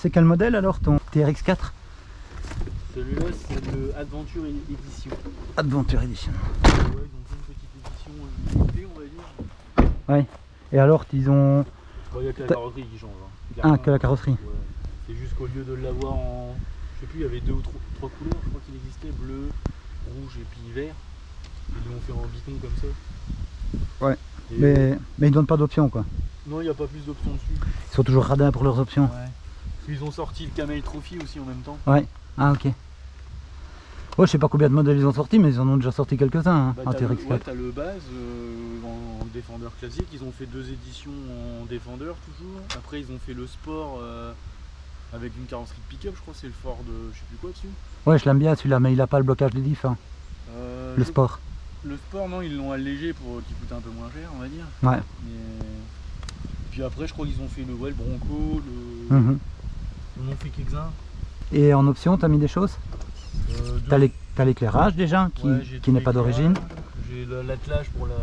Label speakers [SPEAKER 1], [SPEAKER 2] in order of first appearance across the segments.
[SPEAKER 1] c'est quel modèle alors ton TRX4?
[SPEAKER 2] Celui-là c'est le Adventure Edition.
[SPEAKER 1] Adventure Edition.
[SPEAKER 2] Ouais, ils ont fait une petite édition limitée on va dire.
[SPEAKER 1] Ouais. Et alors ils ont...
[SPEAKER 2] Bon, il n'y a que la carrosserie qui change. Hein.
[SPEAKER 1] Ah, que la carrosserie.
[SPEAKER 2] Ouais. C'est juste qu'au lieu de l'avoir en... Je sais plus, il y avait 2 ou 3 couleurs, je crois qu'il existait, bleu, rouge et puis vert. Ils l'ont fait en bicon comme ça.
[SPEAKER 1] Ouais.
[SPEAKER 2] Et
[SPEAKER 1] Mais ils donnent pas d'options quoi.
[SPEAKER 2] non, il n'y a pas plus d'options dessus.
[SPEAKER 1] Ils sont toujours radins pour leurs options.
[SPEAKER 2] Ouais. Ils ont sorti le Camel Trophy aussi en même temps.
[SPEAKER 1] Ouais. Ah ok. Ouais, je sais pas combien de modèles ils ont sorti, mais ils en ont déjà sorti quelques-uns hein, en
[SPEAKER 2] T'as le,
[SPEAKER 1] TRX4.
[SPEAKER 2] ouais, t'as le base en Defender classique, ils ont fait 2 éditions en Defender toujours. Après ils ont fait le sport avec une carrosserie de pick-up, je crois c'est le Ford, je sais plus quoi dessus.
[SPEAKER 1] Ouais, je l'aime bien celui-là, mais il a pas le blocage des diffs. Hein. Le sport.
[SPEAKER 2] Le sport non, ils l'ont allégé pour qu'il coûte un peu moins cher on va dire.
[SPEAKER 1] Ouais.
[SPEAKER 2] Mais... Puis après je crois qu'ils ont fait le Bronco, le... Ils en ont fait quelques-uns.
[SPEAKER 1] Et en option, t'as mis des choses? T'as l'éclairage déjà, qui n'est pas d'origine.
[SPEAKER 2] J'ai l'attelage pour la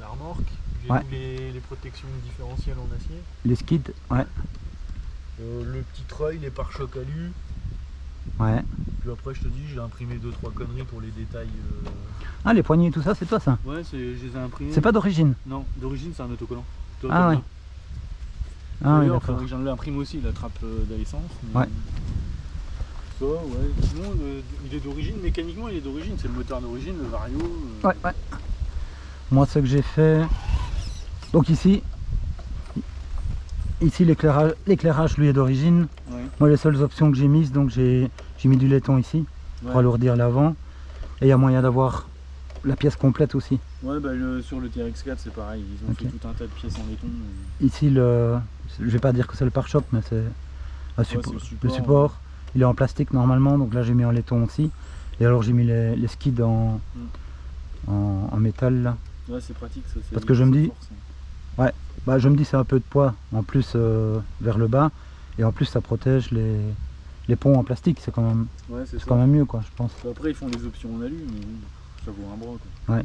[SPEAKER 2] remorque. J'ai tous les protections différentielles en acier.
[SPEAKER 1] Les skids, ouais.
[SPEAKER 2] Le petit treuil, les pare-chocs alu.
[SPEAKER 1] Ouais.
[SPEAKER 2] Puis après je te dis, j'ai imprimé 2-3 conneries pour les détails.
[SPEAKER 1] Ah, les poignées et tout ça, c'est toi ça?
[SPEAKER 2] Ouais, je les ai imprimés.
[SPEAKER 1] C'est pas d'origine?
[SPEAKER 2] Non, d'origine c'est un autocollant.
[SPEAKER 1] Ah ouais. Ah oui, d'accord.
[SPEAKER 2] J'en l'imprime aussi, la trappe d'essence.
[SPEAKER 1] Ouais.
[SPEAKER 2] Ça, ouais. Sinon, il est d'origine, mécaniquement il est d'origine, c'est le moteur d'origine, le Vario.
[SPEAKER 1] Ouais, ouais. Moi, ce que j'ai fait... Donc ici l'éclairage lui est d'origine.
[SPEAKER 2] Ouais.
[SPEAKER 1] Moi, les seules options que j'ai mises, donc j'ai mis du laiton ici, pour alourdir l'avant. Et il y a moyen d'avoir la pièce complète aussi.
[SPEAKER 2] Ouais, bah sur le TRX4 c'est pareil, ils ont fait tout un tas de pièces en laiton.
[SPEAKER 1] Ici, je vais pas dire que c'est le pare-choc, mais c'est le support. Il est en plastique normalement, donc là j'ai mis en laiton aussi. Et alors j'ai mis les skids en métal là.
[SPEAKER 2] Ouais, c'est pratique ça.
[SPEAKER 1] Parce que je me dis, ouais, bah je me dis c'est un peu de poids en plus vers le bas, et en plus ça protège les ponts en plastique, c'est quand même, quand même mieux quoi, je pense.
[SPEAKER 2] Après ils font les options en alu, mais ça vaut un bras quoi.
[SPEAKER 1] Ouais.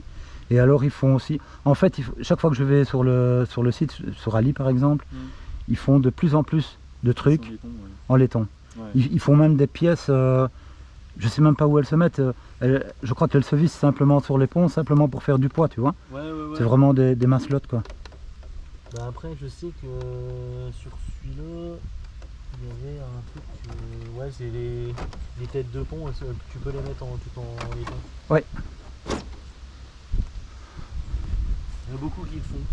[SPEAKER 1] Et alors ils font aussi, en fait, chaque fois que je vais sur le site, sur Ali par exemple, ils font de plus en plus de trucs en laiton.
[SPEAKER 2] Ouais.
[SPEAKER 1] Ils font même des pièces, je sais même pas où elles se mettent, je crois qu'elles se vissent simplement sur les ponts, simplement pour faire du poids, tu vois.
[SPEAKER 2] Ouais.
[SPEAKER 1] C'est vraiment des maslottes quoi.
[SPEAKER 2] Bah après je sais que sur celui-là, il y avait un truc, ouais c'est les têtes de pont, tu peux les mettre tout en laiton.
[SPEAKER 1] Ouais.
[SPEAKER 2] Il y en a beaucoup qui le font.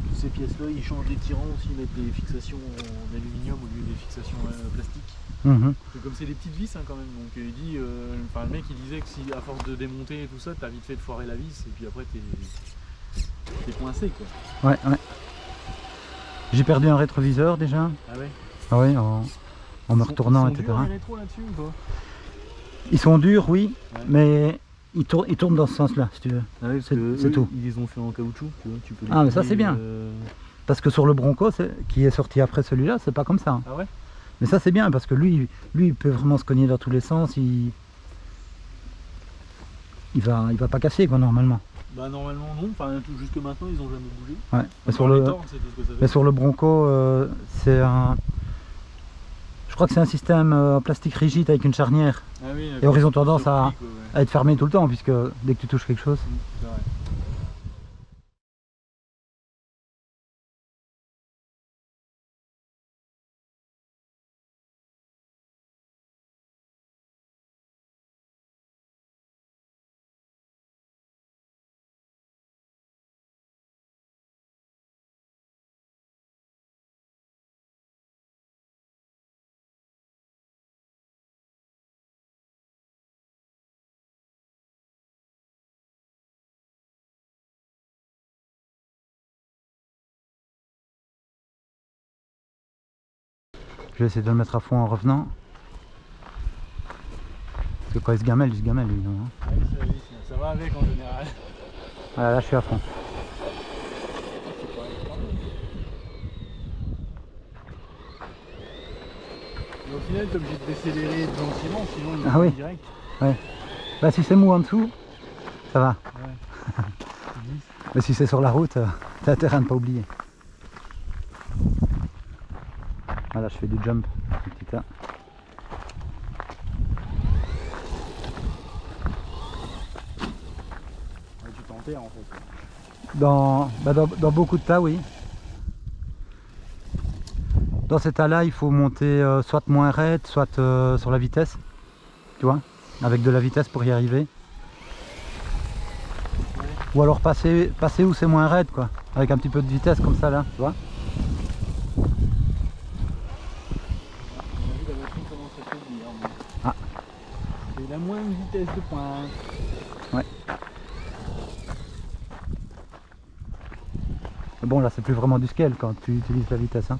[SPEAKER 2] Toutes ces pièces-là, ils changent les tirants aussi, ils mettent des fixations en aluminium au lieu des fixations plastiques. C'est comme c'est des petites vis hein, quand même. Donc il dit, le mec il disait que si à force de démonter et tout ça, t'as vite fait de foirer la vis et puis après t'es coincé quoi.
[SPEAKER 1] Ouais. J'ai perdu un rétroviseur déjà.
[SPEAKER 2] Ah ouais.
[SPEAKER 1] Ah ouais, en me retournant, etc.
[SPEAKER 2] Durs, les rétros là-dessus ou pas?
[SPEAKER 1] Ils sont durs, oui, mais ils tournent dans ce sens-là, si tu veux.
[SPEAKER 2] Ah oui,
[SPEAKER 1] c'est tout.
[SPEAKER 2] Ils les ont fait en caoutchouc, tu vois. Tu peux
[SPEAKER 1] mais ça c'est bien. Parce que sur le Bronco, qui est sorti après celui-là, c'est pas comme ça.
[SPEAKER 2] Ah ouais.
[SPEAKER 1] Mais ça c'est bien parce que lui il peut vraiment se cogner dans tous les sens. Il va pas casser quoi normalement.
[SPEAKER 2] Bah normalement non, enfin jusque maintenant ils ont jamais bougé.
[SPEAKER 1] Ouais. Mais sur le Bronco, c'est un... Je crois que c'est un système en plastique rigide avec une charnière.
[SPEAKER 2] Ah oui,
[SPEAKER 1] et ils ont tendance à être fermés tout le temps, puisque dès que tu touches quelque chose...
[SPEAKER 2] C'est vrai.
[SPEAKER 1] Je vais essayer de le mettre à fond en revenant. Parce que quand il se gamelle lui. Non,
[SPEAKER 2] hein. Ouais, ça va avec en général.
[SPEAKER 1] Voilà, là je suis à fond.
[SPEAKER 2] Mais au final, t'es obligé de décélérer gentiment, sinon il
[SPEAKER 1] va
[SPEAKER 2] direct.
[SPEAKER 1] Ouais. Bah si c'est mou en dessous, ça va.
[SPEAKER 2] Ouais.
[SPEAKER 1] Mais si c'est sur la route, t'as intérêt à ne pas oublier. Voilà, je fais du jump, un petit tas.
[SPEAKER 2] Tu t'enterres en fait.
[SPEAKER 1] Dans beaucoup de tas, oui. Dans ces tas-là, il faut monter soit moins raide, soit sur la vitesse. Tu vois, avec de la vitesse pour y arriver.
[SPEAKER 2] Ouais.
[SPEAKER 1] Ou alors passer où c'est moins raide, quoi. Avec un petit peu de vitesse comme ça, là, tu vois.
[SPEAKER 2] On a vu la batterie commence à faiblir.
[SPEAKER 1] Ah.
[SPEAKER 2] Il a moins de vitesse de pointe.
[SPEAKER 1] Ouais. Mais bon, là, c'est plus vraiment du scale quand tu utilises la vitesse, hein.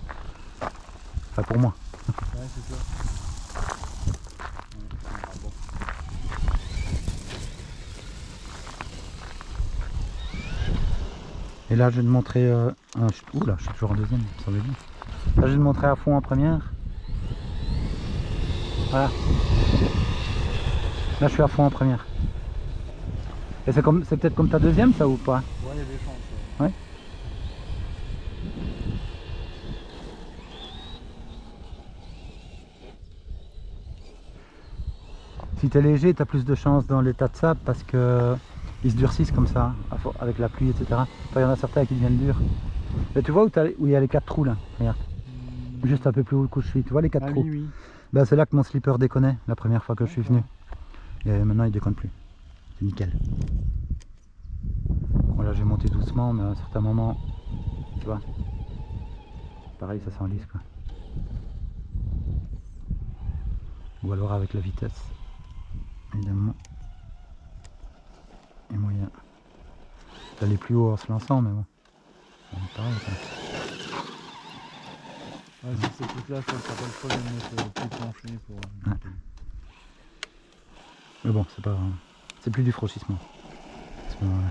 [SPEAKER 1] Enfin, pour moi.
[SPEAKER 2] Ouais, c'est ça. Bon.
[SPEAKER 1] Et là, je vais te montrer Oula, je suis toujours en deuxième, ça veut dire. Là, je vais te montrer à fond en première. Voilà. Là, je suis à fond en première. Et c'est peut-être comme ta deuxième, ça, ou pas?
[SPEAKER 2] Ouais, il y a des chances.
[SPEAKER 1] Ouais. Si t'es léger, t'as plus de chance dans les tas de sable parce que ils se durcissent comme ça, avec la pluie, etc. Enfin, il y en a certains qui deviennent durs. Mais tu vois où il y a les 4 trous là? Regarde. Juste un peu plus haut que je suis. Tu vois les 4 trous?
[SPEAKER 2] Oui, oui.
[SPEAKER 1] Ben, c'est là que mon slipper déconnait la première fois que je suis venu. Et maintenant il déconne plus. C'est nickel. Voilà, j'ai monté doucement, mais à un certain moment, tu vois, pareil, ça s'enlise quoi. Ou alors avec la vitesse, évidemment. Et moyen d'aller plus haut en se lançant, mais bon. C'est pareil, quoi.
[SPEAKER 2] Ouais, sur ces trucs là, ça sera pas le choix de mettre plus plancher pour.
[SPEAKER 1] Ouais. Mais bon, c'est pas. C'est plus du franchissement. À ce moment-là.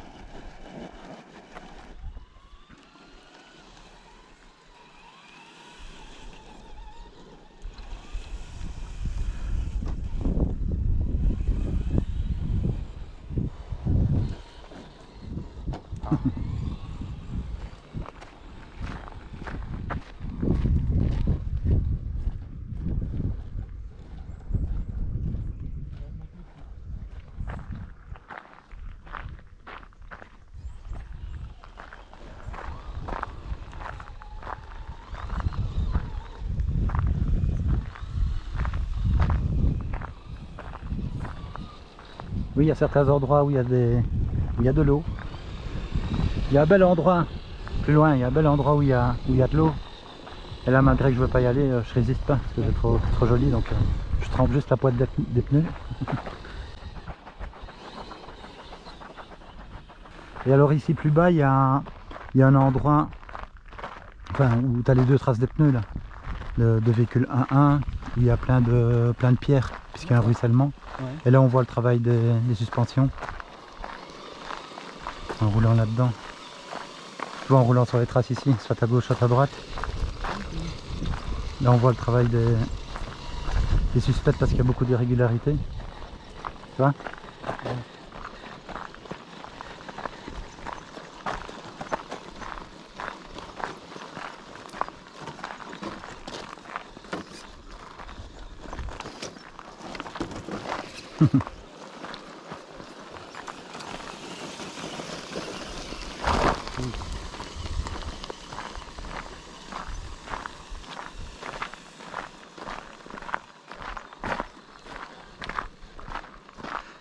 [SPEAKER 1] Oui, il y a certains endroits où il y a de l'eau. Il y a un bel endroit, plus loin, il y a un bel endroit où il y a de l'eau. Et là, malgré que je ne veux pas y aller, je résiste pas parce que c'est trop joli, donc je trempe juste la pointe des pneus. Et alors ici plus bas, il y a un endroit où tu as les deux traces des pneus là, de véhicule 1.1, où il y a plein de pierres, puisqu'il y a un ruissellement.
[SPEAKER 2] Ouais.
[SPEAKER 1] Et là on voit le travail des suspensions, en roulant là-dedans. Tu vois, en roulant sur les traces ici, soit à gauche, soit à droite. Là on voit le travail des suspects parce qu'il y a beaucoup d'irrégularités. Tu vois?
[SPEAKER 2] Ouais.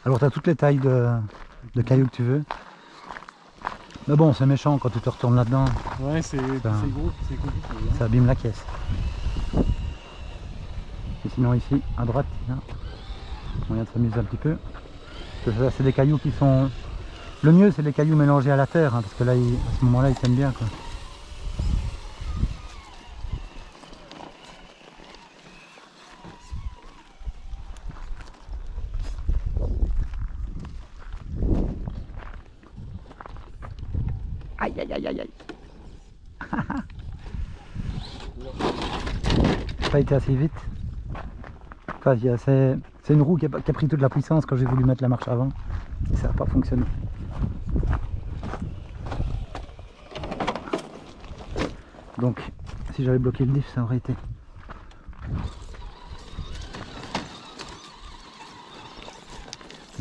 [SPEAKER 1] Alors tu as toutes les tailles de cailloux que tu veux. Mais bon, c'est méchant quand tu te retournes là-dedans.
[SPEAKER 2] Ouais, c'est gros, c'est compliqué. Hein.
[SPEAKER 1] Ça abîme la caisse. Et sinon ici, à droite, là, moyen de s'amuser un petit peu. Parce que ça, c'est des cailloux qui sont... Le mieux, c'est les cailloux mélangés à la terre, hein, parce que là, à ce moment-là, ils tiennent bien, quoi. Aïe aïe aïe aïe aïe. Pas été assez vite. Enfin, c'est une roue qui a pris toute la puissance quand j'ai voulu mettre la marche avant. Et ça n'a pas fonctionné. Donc, si j'avais bloqué le diff, ça aurait été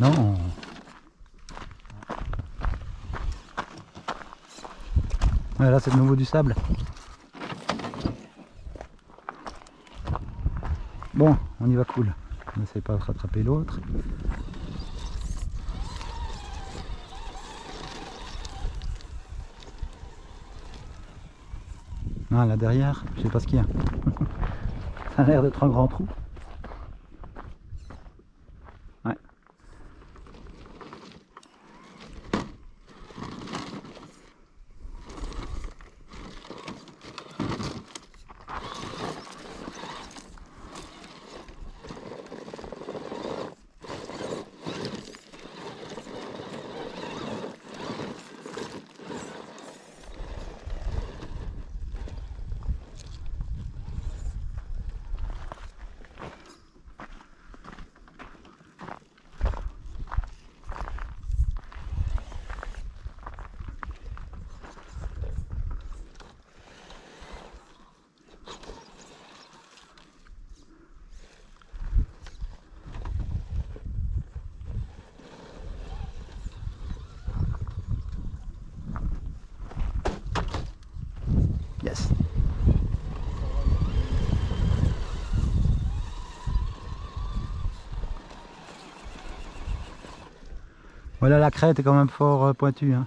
[SPEAKER 1] Non. Ouais, là c'est de nouveau du sable. Bon, on y va cool. On n'essaye pas de rattraper l'autre. Ah, là derrière, je sais pas ce qu'il y a. Ça a l'air d'être un grand trou. Ouais. Yes. Voilà, la crête est quand même fort pointue. Hein.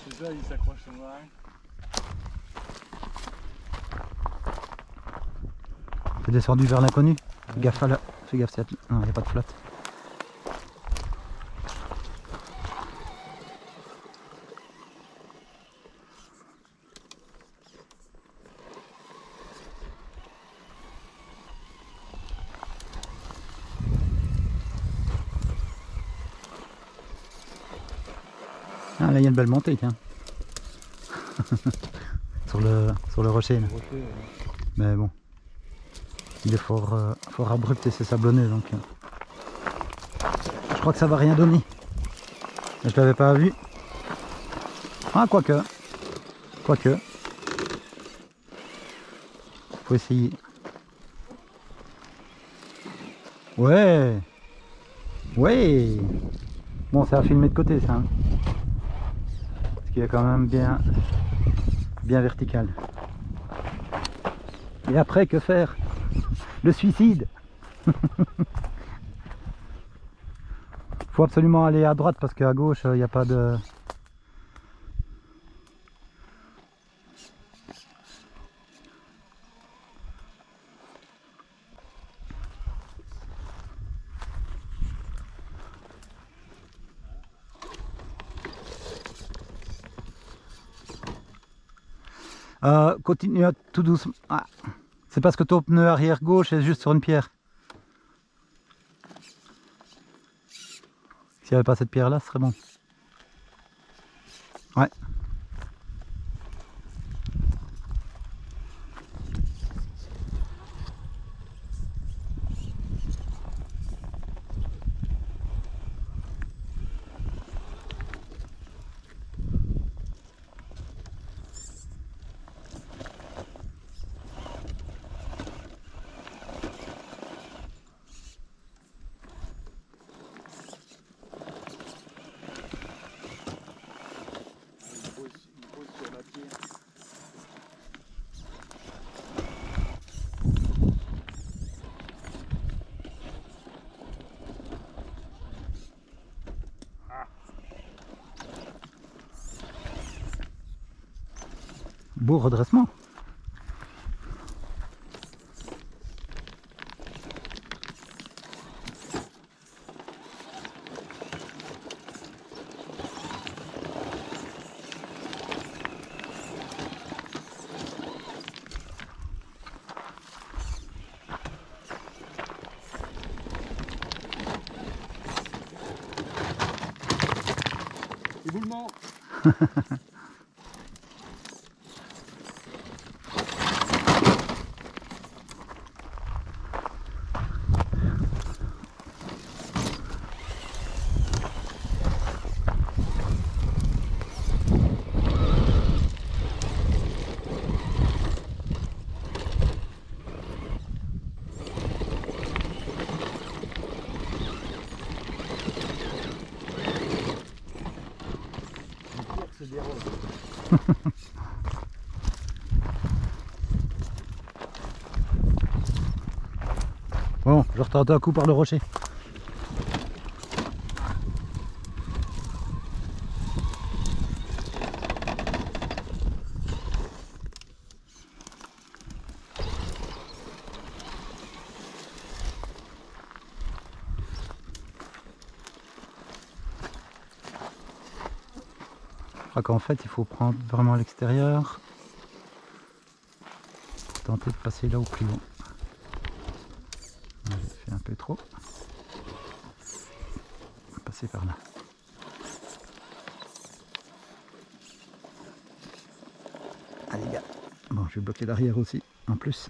[SPEAKER 2] C'est ça, il s'accroche sur moi.
[SPEAKER 1] C'est descendu vers l'inconnu. Fais gaffe là. Fais gaffe, non, il n'y a pas de flotte. Ah là il y a une belle montée tiens. sur le rocher là. Mais bon. Il est fort abrupt et c'est sablonneux donc. Je crois que ça va rien donner. Je l'avais pas vu. Ah quoique. Quoique. Faut essayer. Ouais. Ouais. Bon ça a filmé de côté ça. Hein. Parce qu'il est quand même bien vertical. Et après que faire? Le suicide. Faut absolument aller à droite parce qu'à gauche il n'y a pas de... continue tout doucement. Ah. C'est parce que ton pneu arrière gauche est juste sur une pierre. S'il n'y avait pas cette pierre là, ce serait bon. Ouais. Beau redressement.
[SPEAKER 2] Éboulement.
[SPEAKER 1] Bon, je retente un coup par le rocher. Je crois qu'en fait il faut prendre vraiment à l'extérieur pour tenter de passer là au plus haut. J'ai fait un peu trop. On va passer par là. Allez gars. Bon, je vais bloquer l'arrière aussi en plus.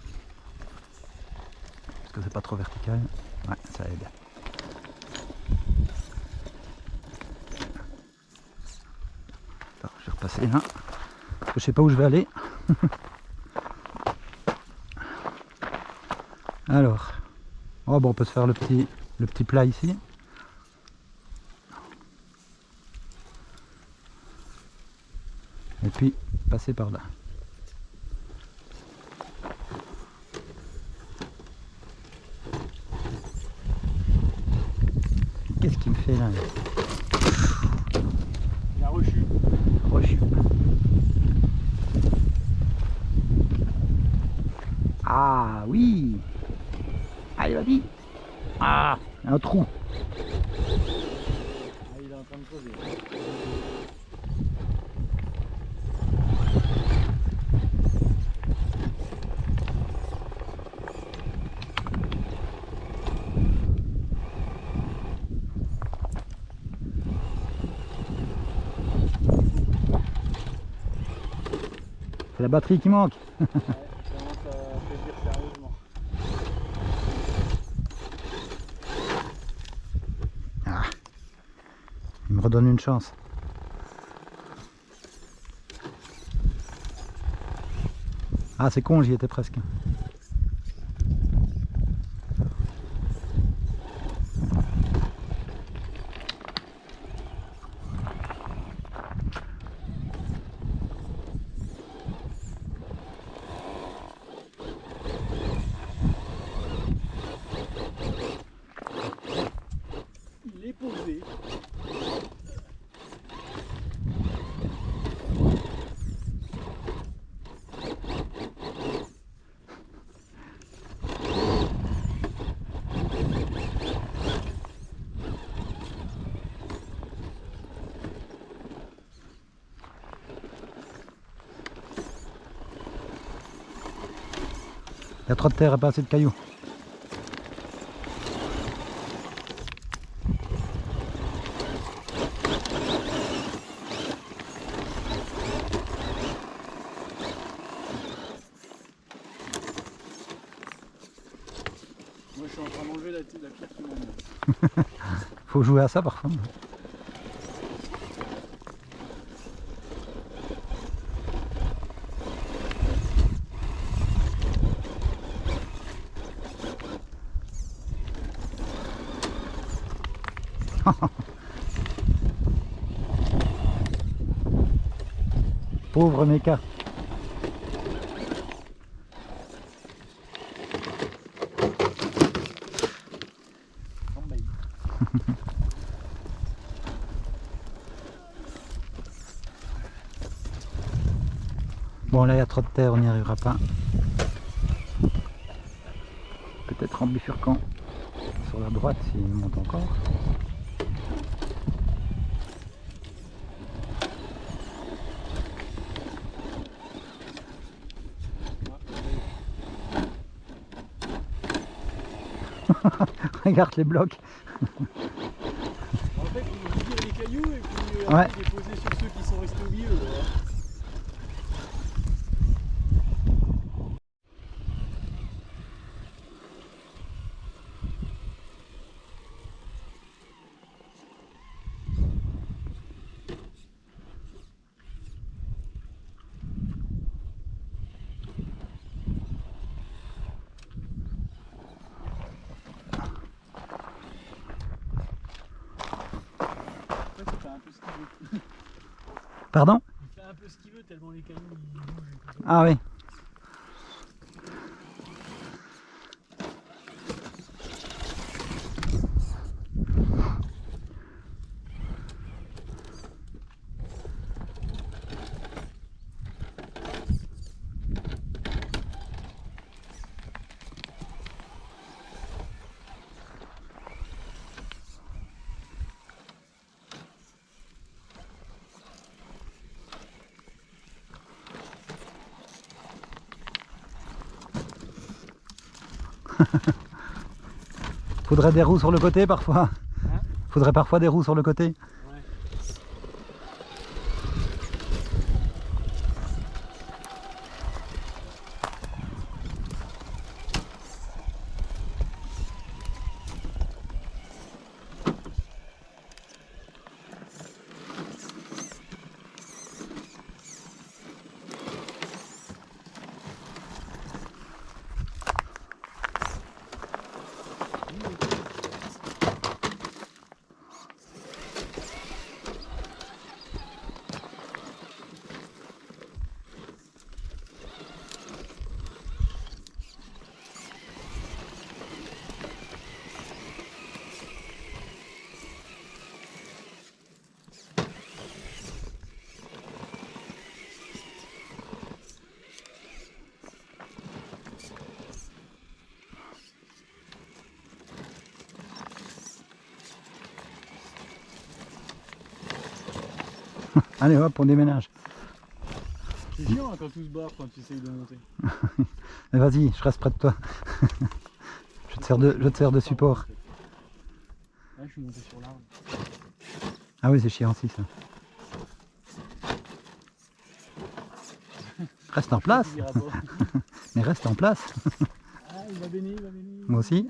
[SPEAKER 1] Parce que c'est pas trop vertical. Ouais, ça aide. Attends, je vais repasser là. Parce que je sais pas où je vais aller. Alors. Oh bon, on peut se faire le petit plat ici. Et puis passer par là. Qu'est-ce qu'il me fait là?
[SPEAKER 2] La rechue.
[SPEAKER 1] Rechue. Ah oui. Allez, vas-y. Ah, un trou.
[SPEAKER 2] Ah, il est en train de creuser.
[SPEAKER 1] C'est la batterie qui manque.
[SPEAKER 2] Ouais, ça commence à faiblir sérieusement.
[SPEAKER 1] Ah, il me redonne une chance. Ah, c'est con, j'y étais presque.
[SPEAKER 2] Il est posé.
[SPEAKER 1] Il y a trop de terre et pas assez de cailloux.
[SPEAKER 2] Moi je suis en train d'enlever la pierre qui m'emmène.
[SPEAKER 1] Faut jouer à ça parfois. Pauvre méca. Bon là il y a trop de terre, on n'y arrivera pas. Peut-être en bifurquant sur la droite s'il monte encore. Regarde les blocs.
[SPEAKER 2] En fait, il tire les cailloux et puis
[SPEAKER 1] Ouais.
[SPEAKER 2] il est posé sur ceux qui sont restés au milieu. Là. Après, ça fait un peu ce qu'il veut.
[SPEAKER 1] Pardon?
[SPEAKER 2] Il fait un peu peu ce qu'il veut tellement les cailloux ils bougent.
[SPEAKER 1] Ah oui. Faudrait des roues sur le côté parfois.
[SPEAKER 2] Hein?
[SPEAKER 1] Faudrait parfois des roues sur le côté.
[SPEAKER 2] Ouais.
[SPEAKER 1] Allez hop, on déménage.
[SPEAKER 2] C'est chiant hein, quand tout se barre quand tu essayes de monter.
[SPEAKER 1] Mais vas-y, je reste près de toi. je te sers de support.
[SPEAKER 2] Là je suis monté sur l'arbre.
[SPEAKER 1] Ah oui, c'est chiant aussi ça. Reste en place. Mais reste en place.
[SPEAKER 2] Ah il va bénir, il va bénir.
[SPEAKER 1] Moi aussi.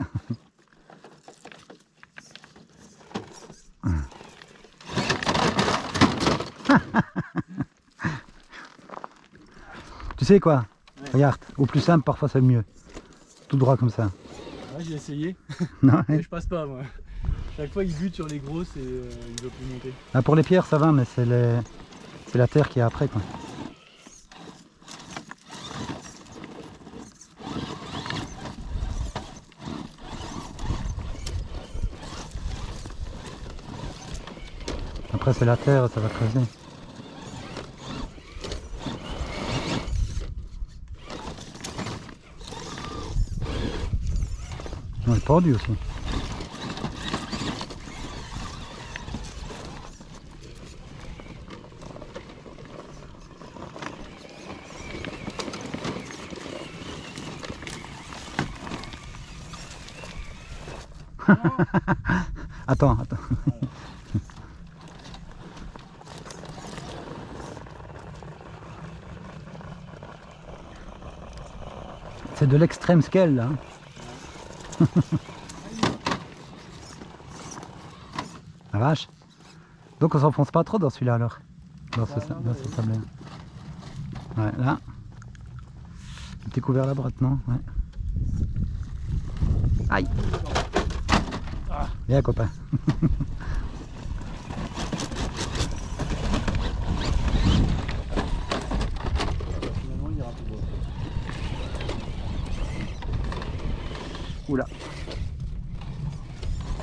[SPEAKER 1] Tu sais quoi?
[SPEAKER 2] Ouais.
[SPEAKER 1] Regarde, au plus simple parfois c'est mieux. Tout droit comme ça.
[SPEAKER 2] Ouais j'ai essayé.
[SPEAKER 1] Non,
[SPEAKER 2] Mais je passe pas moi. Chaque fois il bute sur les grosses et il veut plus monter.
[SPEAKER 1] ah, pour les pierres ça va, mais c'est la terre qui est après quoi. Après c'est la terre, ça va creuser. On est pendu aussi. Attends. C'est de l'extrême scale là. La vache. Donc on s'enfonce pas trop dans celui-là alors. Dans ce sable. Ouais, là. Le petit couvert là à droite, non? Ouais. Aïe. Viens copain.
[SPEAKER 2] Finalement il ira plus loin.
[SPEAKER 1] Oula.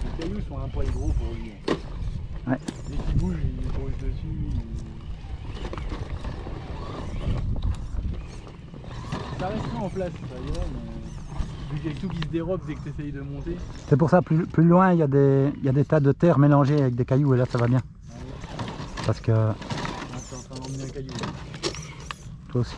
[SPEAKER 2] Les cailloux sont un poil gros pour lui.
[SPEAKER 1] Ouais.
[SPEAKER 2] Dès qu'il bouge, il bouge dessus. Ça reste en place, ça y est, mais vu qu'il y a tout qui se dérobe dès que tu essayes de monter.
[SPEAKER 1] C'est pour ça, plus loin, il y a des tas de terre mélangés avec des cailloux et là ça va bien.
[SPEAKER 2] Ah ouais.
[SPEAKER 1] Parce que
[SPEAKER 2] Ah, t'es en train d'emmener un caillou.
[SPEAKER 1] toi aussi.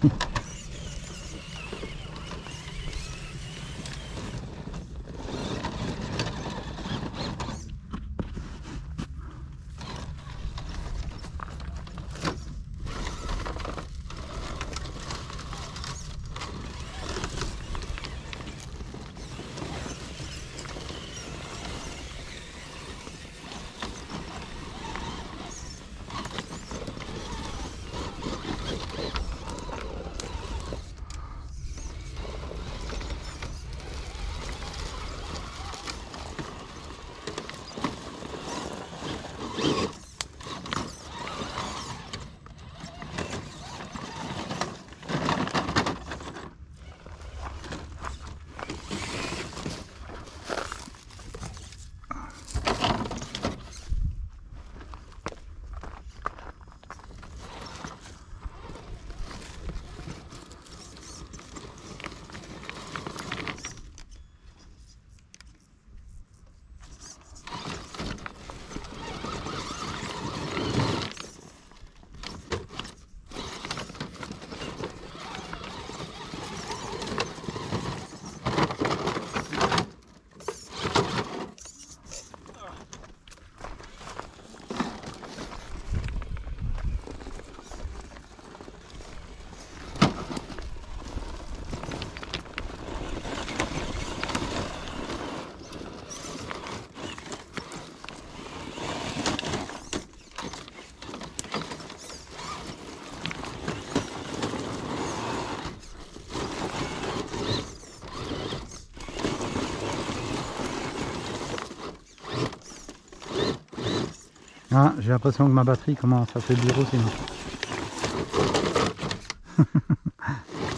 [SPEAKER 1] Ah, j'ai l'impression que ma batterie commence à faiblir aussi.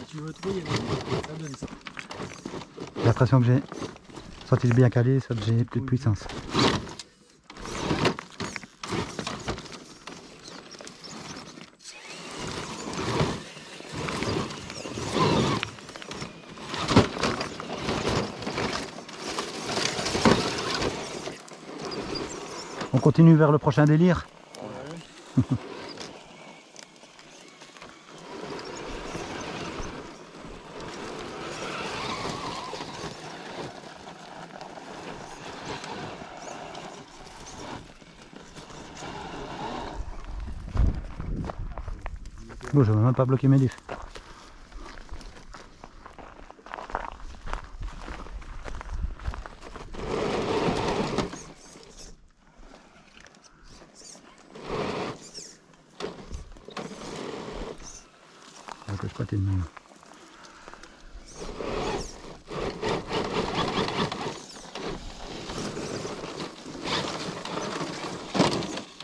[SPEAKER 2] Tu veux trop y aller, ça donne ça.
[SPEAKER 1] J'ai l'impression que j'ai... Soit il est bien calé, soit j'ai plus de puissance. On continue vers le prochain délire. Ouais. Bon, je vais même pas bloquer mes diffs. Que je patine maintenant.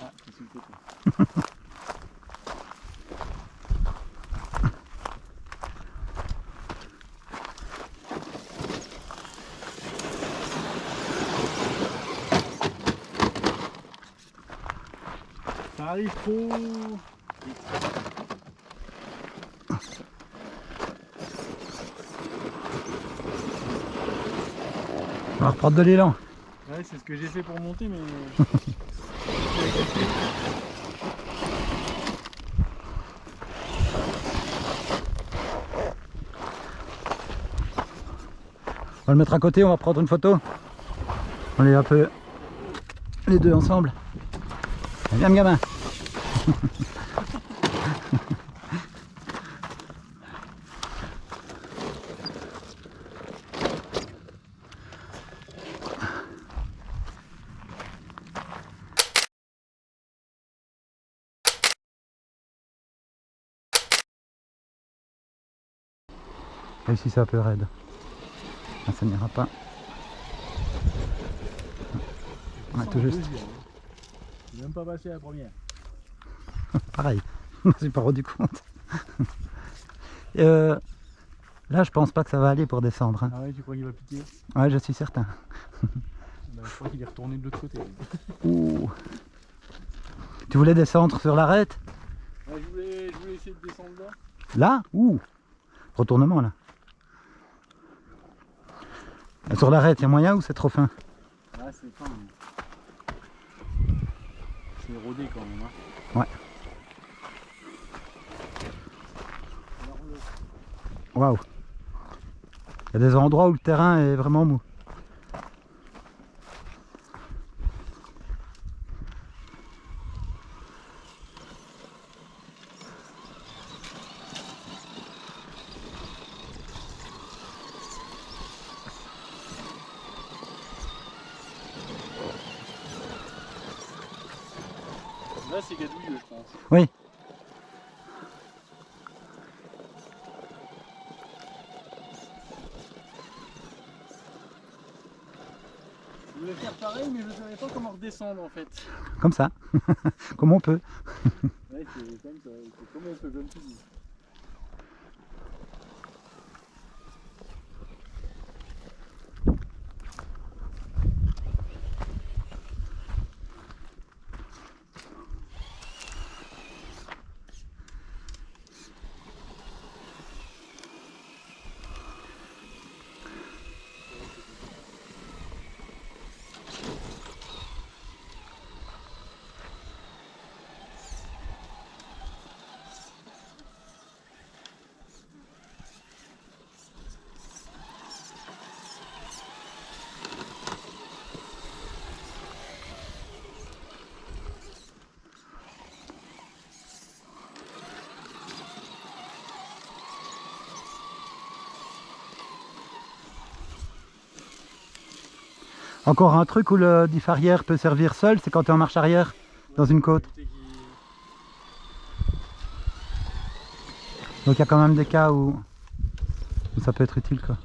[SPEAKER 2] Ah, c'est sur le côté. Ça arrive trop.
[SPEAKER 1] On va reprendre de l'élan.
[SPEAKER 2] Ouais, c'est ce que j'ai fait pour monter, mais...
[SPEAKER 1] On va le mettre à côté, on va prendre une photo. On est un peu les deux ensemble. Viens le gamin. Et ici c'est un peu raide. Ah, ça n'ira pas. Ouais, tout juste.
[SPEAKER 2] Je n'ai même pas passé la première.
[SPEAKER 1] Pareil, je me suis pas rendu compte. Là je pense pas que ça va aller pour descendre. Hein.
[SPEAKER 2] Ah ouais, tu crois qu'il va piquer?
[SPEAKER 1] Ouais, je suis certain.
[SPEAKER 2] Bah, je crois qu'il est retourné de l'autre côté.
[SPEAKER 1] Ouh. Tu voulais descendre sur l'arête?
[SPEAKER 2] Ouais, je voulais essayer de descendre là.
[SPEAKER 1] Là? Ouh. Retournement là. Et sur l'arête, il y a moyen ou c'est trop fin?
[SPEAKER 2] Ah, c'est fin. C'est rodé quand même. Hein.
[SPEAKER 1] Ouais. Waouh. Il y a des endroits où le terrain est vraiment mou.
[SPEAKER 2] Là, c'est gadouilleux, je pense.
[SPEAKER 1] Oui.
[SPEAKER 2] Je voulais faire pareil, mais je ne savais pas comment redescendre en fait.
[SPEAKER 1] Comme ça. Comme on peut.
[SPEAKER 2] Ouais, c'est comme ça. C'est comme on peut, comme tu dis.
[SPEAKER 1] Encore un truc où le diff arrière peut servir seul, c'est quand tu es en marche arrière dans une côte. Donc il y a quand même des cas où ça peut être utile quoi.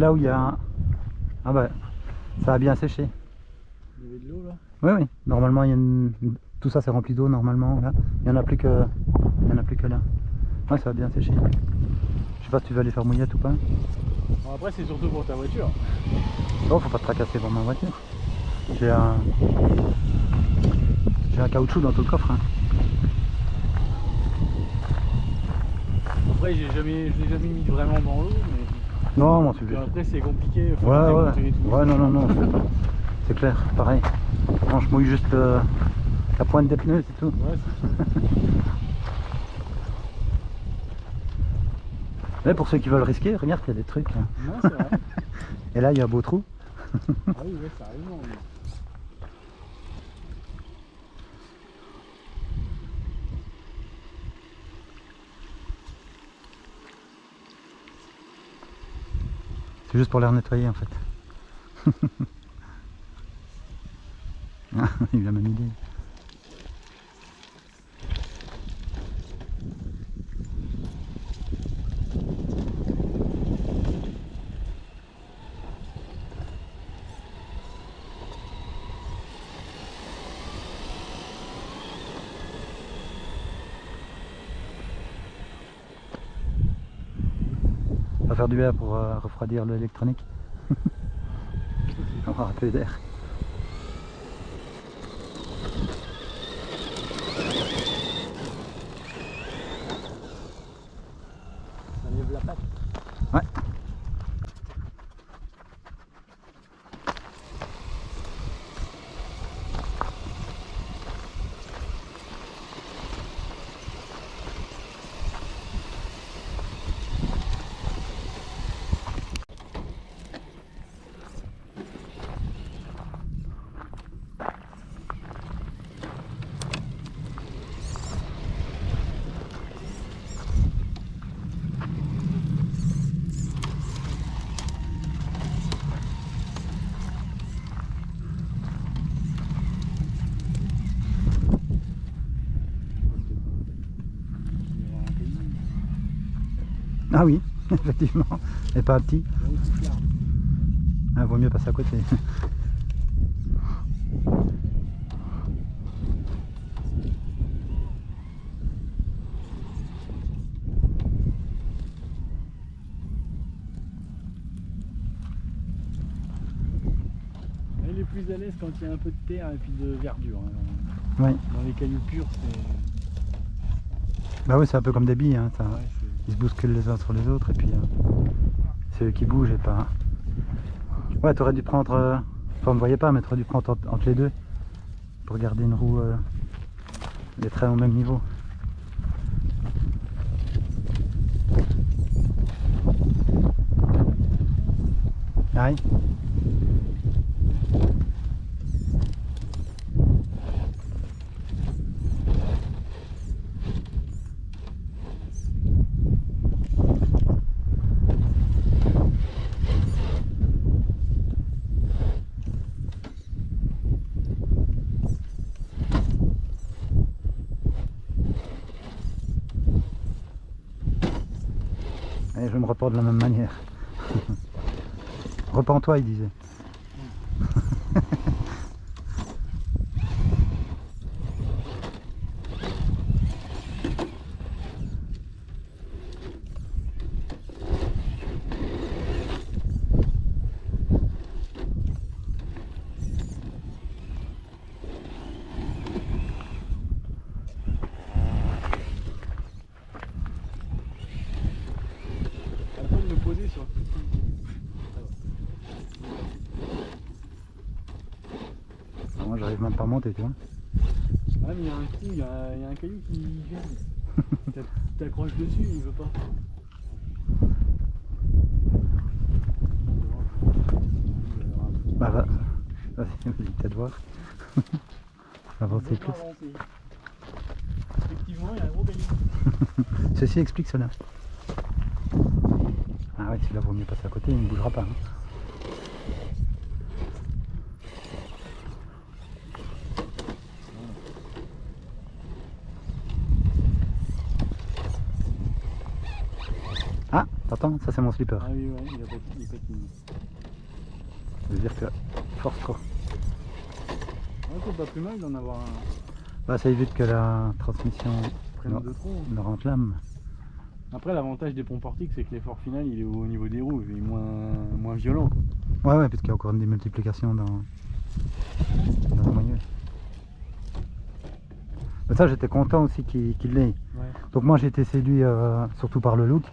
[SPEAKER 1] là où il y a un... Ah bah, ça a bien séché.
[SPEAKER 2] Il y avait de l'eau là?
[SPEAKER 1] Oui, oui. Normalement, il y a tout ça c'est rempli d'eau normalement. Là. Il n'y en a plus que là. Ouais, ça a bien séché. Je sais pas si tu veux aller faire mouillette ou pas.
[SPEAKER 2] Bon, après, c'est surtout pour ta voiture.
[SPEAKER 1] Oh, faut pas te tracasser pour ma voiture. J'ai un caoutchouc dans tout le coffre. Hein.
[SPEAKER 2] Après, je l'ai jamais mis vraiment dans l'eau, mais...
[SPEAKER 1] Non, mon sujet.
[SPEAKER 2] Après, c'est compliqué. Faut
[SPEAKER 1] Ouais, non, c'est clair, pareil. Non, je mouille juste la pointe des pneus, c'est tout.
[SPEAKER 2] Ouais, c'est tout.
[SPEAKER 1] Mais pour ceux qui veulent risquer, regarde, il y a des trucs.
[SPEAKER 2] Non, c'est vrai.
[SPEAKER 1] Et là, il y a un beau trou.
[SPEAKER 2] Ah oui, ouais, sérieusement. Oui.
[SPEAKER 1] C'est juste pour les nettoyer en fait. Il a même idée. On va faire du air pour refroidir l'électronique. On va avoir un peu d'air.
[SPEAKER 2] Ça lève la patte.
[SPEAKER 1] Ouais. Ah oui, effectivement, et pas un petit. Ah, vaut mieux passer à côté.
[SPEAKER 2] Elle est plus à l'aise quand il y a un peu de terre et puis de verdure. Hein.
[SPEAKER 1] Ouais.
[SPEAKER 2] Dans les cailloux purs, c'est...
[SPEAKER 1] Bah oui, c'est un peu comme des billes, hein, ça.
[SPEAKER 2] Ouais,
[SPEAKER 1] Ils se bousculent les uns sur les autres et puis c'est eux qui bougent et pas... Ouais, t'aurais dû prendre... Enfin, on ne voyait pas, mais t'aurais dû prendre entre les deux pour garder une roue les traits au même niveau. Aïe. Et je me reporte de la même manière. Repens-toi, il disait.
[SPEAKER 2] Poser sur le petit.
[SPEAKER 1] Moi j'arrive même pas à monter, tu vois.
[SPEAKER 2] Ah mais il y a un trou, il y a un caillou qui vient. T'accroches dessus, il veut pas.
[SPEAKER 1] Bah vas-y, peut-être voir. Avancer plus.
[SPEAKER 2] Effectivement, il y a un gros caillou.
[SPEAKER 1] Ceci explique cela. Ah ouais, celui-là vaut mieux passer à côté, il ne bougera pas. Hein. Ah, T'entends? Ça c'est mon slipper.
[SPEAKER 2] Ah oui, ouais, il a pas fini.
[SPEAKER 1] Ça veut dire que force trop.
[SPEAKER 2] Ouais, c'est pas plus mal d'en avoir un.
[SPEAKER 1] Bah ça évite que la transmission
[SPEAKER 2] ne
[SPEAKER 1] rentre l'âme.
[SPEAKER 2] Après l'avantage des ponts portiques c'est que l'effort final il est au niveau des roues, il est moins violent.
[SPEAKER 1] Ouais, puisqu'il y a encore une démultiplication dans le moyeu. Mais ça j'étais content aussi qu'il l'ait.
[SPEAKER 2] Ouais.
[SPEAKER 1] Donc moi j'ai été séduit surtout par le look,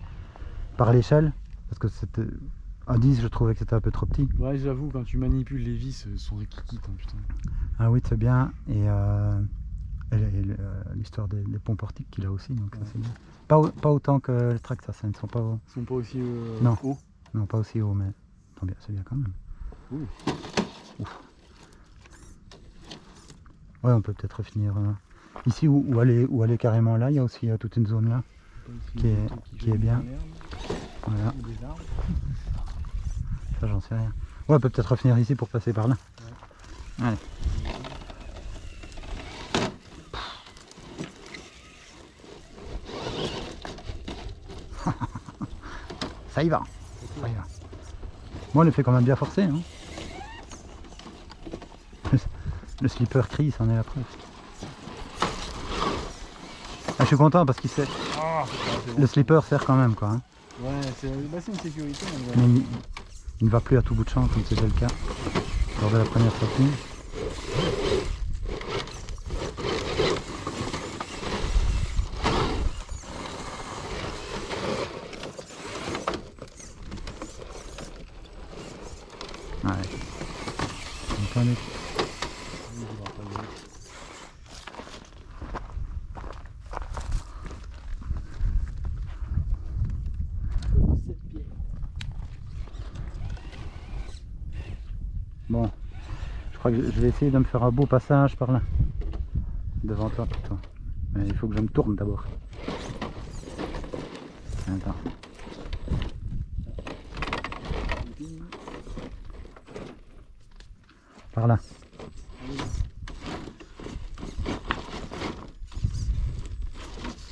[SPEAKER 1] par l'échelle, parce que c'était à 10 je trouvais que c'était un peu trop petit.
[SPEAKER 2] Ouais, j'avoue, quand tu manipules les vis, sont des kikites, hein, putain.
[SPEAKER 1] Ah oui, c'est bien. Et l'histoire des ponts portiques qu'il a aussi, donc ça c'est bien. Pas autant que le Trax, ça ne sont pas hauts.
[SPEAKER 2] Ils sont pas aussi
[SPEAKER 1] non.
[SPEAKER 2] hauts.
[SPEAKER 1] Non, pas aussi hauts, mais c'est bien quand même. Ouf. Ouais, on peut peut-être finir ici ou aller carrément là. Il y a aussi toute une zone là qui est bien. Voilà. Ça, j'en sais rien. Ouais, on peut peut-être revenir ici pour passer par là. Ouais. Allez. Ça y va. Ça y va. Moi, on le fait quand même bien forcé. Hein. Le slipper crie, c'en est la preuve. Ah, je suis content parce qu'il sait. Le slipper sert quand même, quoi. Hein.
[SPEAKER 2] Ouais, c'est une sécurité.
[SPEAKER 1] Mais il ne va plus à tout bout de champ comme c'était le cas lors de la première sortie. Ouais. Bon, je crois que je vais essayer de me faire un beau passage par là, devant toi plutôt. Mais il faut que je me tourne d'abord. Attends. Par là.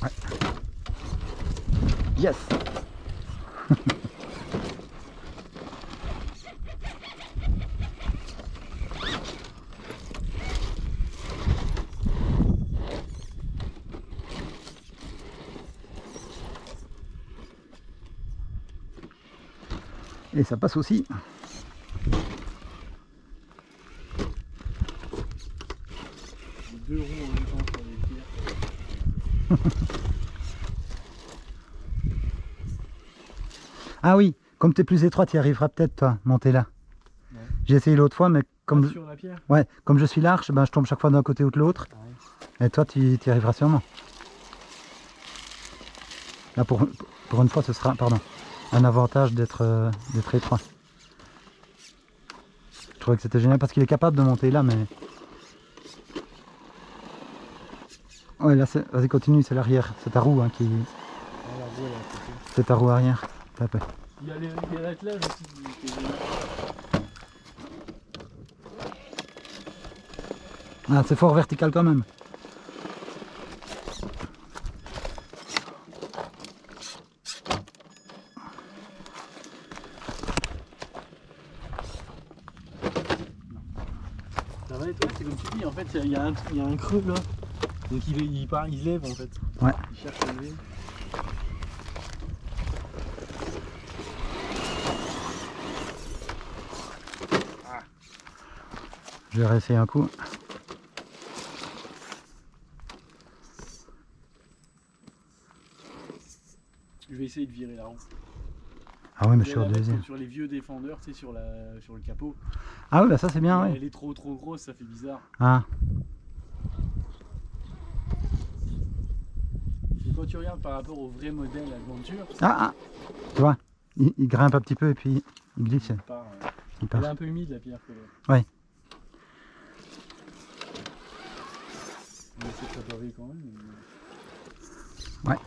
[SPEAKER 1] Ouais. Yes. Et ça passe aussi.
[SPEAKER 2] Deux roues en même temps sur les pieds.
[SPEAKER 1] Ah oui, comme tu es plus étroit, tu y arriveras peut-être toi, monter là. Ouais. J'ai essayé l'autre fois, mais comme,
[SPEAKER 2] sur la pierre.
[SPEAKER 1] Ouais, comme je suis large, ben, je tombe chaque fois d'un côté ou de l'autre. Ouais. Et toi, tu y arriveras sûrement. Là, pour une fois, ce sera un avantage d'être étroit. Je trouvais que c'était génial parce qu'il est capable de monter là, mais... Ouais, là, vas-y, continue, c'est l'arrière. C'est ta roue hein, qui... C'est ta roue arrière.
[SPEAKER 2] Il y a l'attelage aussi.
[SPEAKER 1] Ah, c'est fort vertical quand même.
[SPEAKER 2] Ça va être, c'est comme tu dis, en fait, il y a un creux là. Donc il lève en fait.
[SPEAKER 1] Ouais.
[SPEAKER 2] Il cherche à lever.
[SPEAKER 1] Je vais réessayer un coup.
[SPEAKER 2] Je vais essayer de virer la roue.
[SPEAKER 1] Ah oui, mais je suis au deuxième.
[SPEAKER 2] Sur les vieux défendeurs, tu sais, sur le capot.
[SPEAKER 1] Ah oui, bah ça c'est bien, ouais.
[SPEAKER 2] Elle est trop grosse, ça fait bizarre.
[SPEAKER 1] Ah.
[SPEAKER 2] Et quand tu regardes par rapport au vrai modèle Adventure...
[SPEAKER 1] Ah, tu vois, il grimpe un petit peu et puis il glisse.
[SPEAKER 2] Il part. Elle est un peu humide la pierre.
[SPEAKER 1] Ouais.
[SPEAKER 2] On va essayer de préparer quand même.
[SPEAKER 1] Ouais.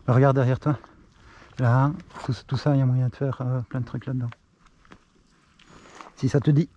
[SPEAKER 1] Bah, regarde derrière toi. Là, tout ça, il y a moyen de faire plein de trucs là-dedans. Si ça te dit.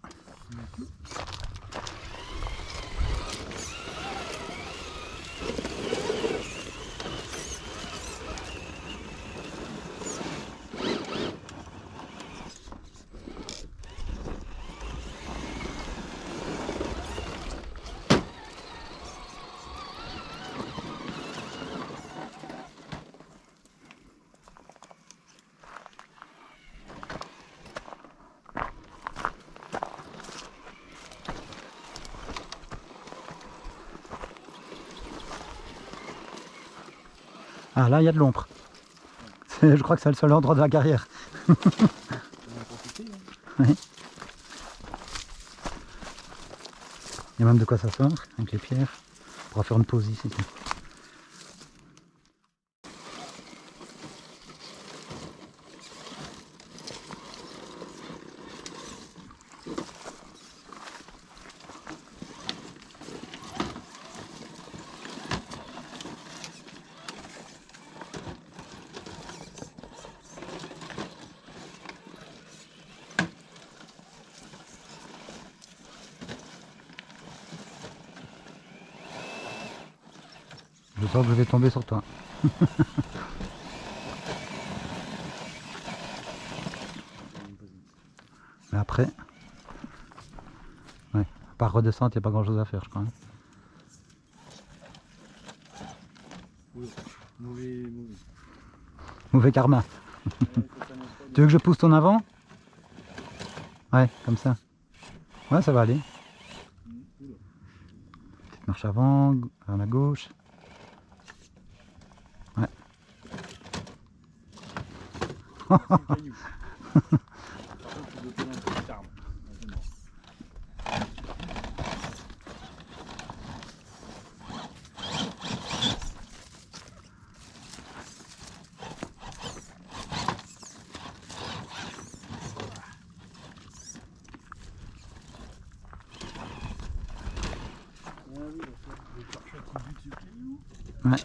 [SPEAKER 1] Ah là, il y a de l'ombre. Je crois que c'est le seul endroit de la carrière.
[SPEAKER 2] On va en profiter, hein.
[SPEAKER 1] Oui. Il y a même de quoi s'asseoir avec les pierres. On pourra faire une pause ici. Je sens que je vais tomber sur toi. Mais après, ouais, à part redescendre, il n'y a pas grand chose à faire, je crois.
[SPEAKER 2] Oui. Mauvais.
[SPEAKER 1] Mauvais karma. Tu veux que je pousse ton avant? Ouais, comme ça. Ouais, ça va aller. Petite marche avant, vers la gauche. Ouais. Ouais.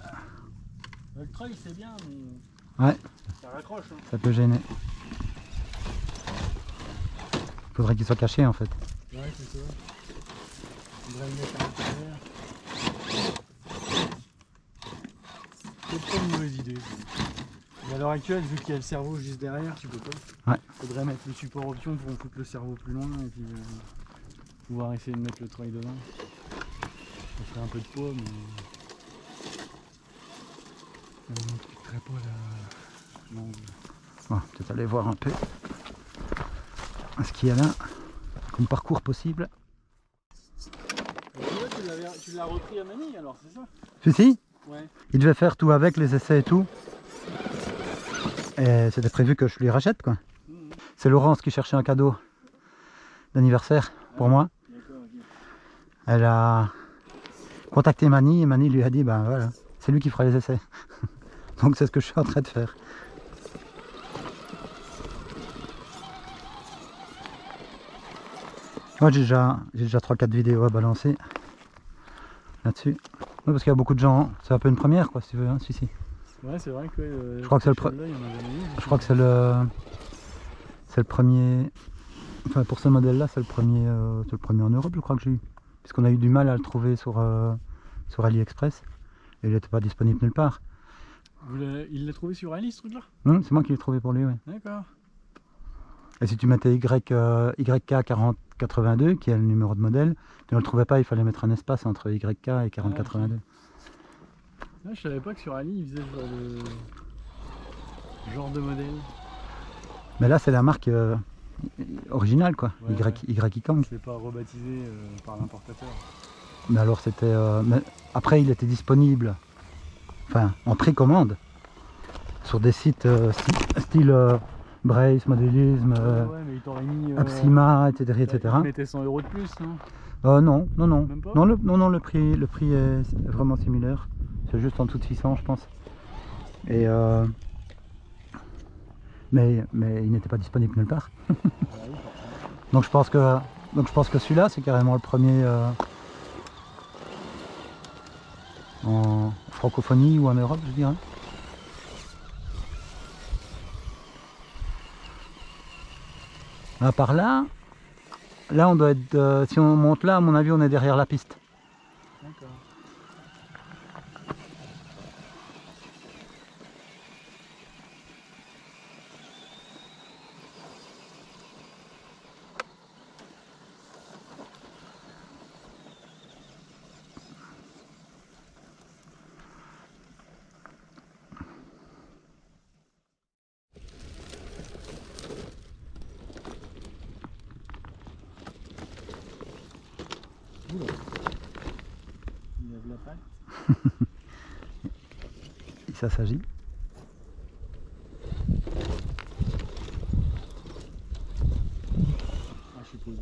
[SPEAKER 2] Le treuil c'est bien, mais
[SPEAKER 1] Ouais.
[SPEAKER 2] ça raccroche. Hein.
[SPEAKER 1] Ça peut gêner. Faudrait qu'il soit caché en fait.
[SPEAKER 2] Ouais, c'est ça. On devrait le mettre à l'intérieur. C'est pas une mauvaise idée. Mais à l'heure actuelle, vu qu'il y a le cerveau juste derrière, tu peux pas.
[SPEAKER 1] Ouais.
[SPEAKER 2] Faudrait mettre le support option pour foutre le cerveau plus loin et puis pouvoir essayer de mettre le treuil devant. Ça ferait un peu de poids, mais. On ne quitterait pas la. Non.
[SPEAKER 1] Bon, peut-être aller voir un peu ce qu'il y a là comme parcours possible.
[SPEAKER 2] Tu l'as repris à Manille alors, c'est ça?
[SPEAKER 1] Si,
[SPEAKER 2] Ouais.
[SPEAKER 1] il devait faire tout avec, les essais et tout. Et c'était prévu que je lui rachète quoi. C'est Laurence qui cherchait un cadeau d'anniversaire pour moi. Elle a contacté Mani et Mani lui a dit ben voilà, c'est lui qui fera les essais. Donc c'est ce que je suis en train de faire. Moi j'ai déjà 3-4 vidéos à balancer là-dessus. Oui, parce qu'il y a beaucoup de gens, c'est un peu une première quoi si tu veux, hein, si.
[SPEAKER 2] Ouais, c'est vrai que
[SPEAKER 1] je crois que c'est le premier. Enfin pour ce modèle là c'est le premier en Europe je crois que j'ai eu. Puisqu'on a eu du mal à le trouver sur AliExpress. Et il n'était pas disponible nulle part.
[SPEAKER 2] Il l'a trouvé sur Ali ce truc là?
[SPEAKER 1] C'est moi qui l'ai trouvé pour lui, oui.
[SPEAKER 2] D'accord.
[SPEAKER 1] Et si tu mettais YK4082, qui est le numéro de modèle, tu ne le trouvais pas, il fallait mettre un espace entre YK et 4082.
[SPEAKER 2] Ah, je savais pas que sur Ali il faisait ce genre de modèle.
[SPEAKER 1] Mais là c'est la marque originale quoi,
[SPEAKER 2] ouais,
[SPEAKER 1] YK.
[SPEAKER 2] C'est pas rebaptisé par l'importateur.
[SPEAKER 1] Mais alors c'était... après il était disponible, enfin en précommande, sur des sites style Brace, Modélisme,
[SPEAKER 2] mais il t'aurait mis...
[SPEAKER 1] Apsima, etc. etc.
[SPEAKER 2] Il mettait 100 € de plus, non?
[SPEAKER 1] Non.
[SPEAKER 2] Même pas?
[SPEAKER 1] Non, le prix est vraiment similaire. C'est juste en dessous de 600 je pense. Et mais il n'était pas disponible nulle part. Donc je pense que celui-là c'est carrément le premier en francophonie ou en Europe je dirais. Par là on doit être, si on monte là à mon avis on est derrière la piste.
[SPEAKER 2] D'accord.
[SPEAKER 1] ça s'agit.
[SPEAKER 2] Ah, je suis posé.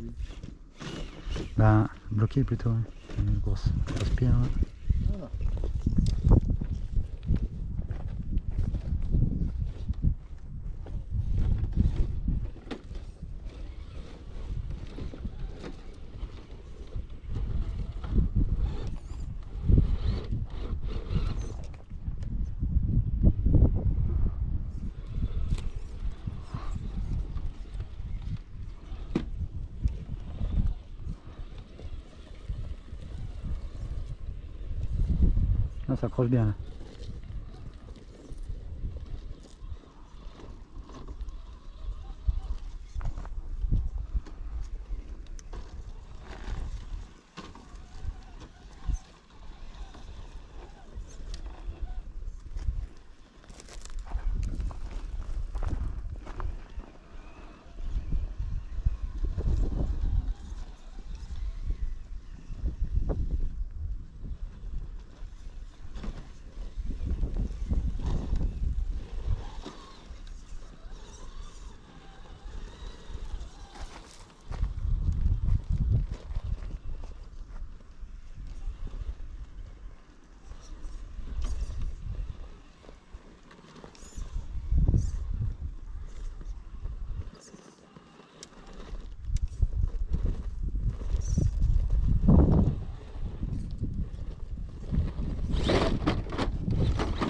[SPEAKER 1] Ben, bloqué plutôt. Hein. Une grosse pierre. Là.
[SPEAKER 2] Voilà.
[SPEAKER 1] Ça s'accroche bien là.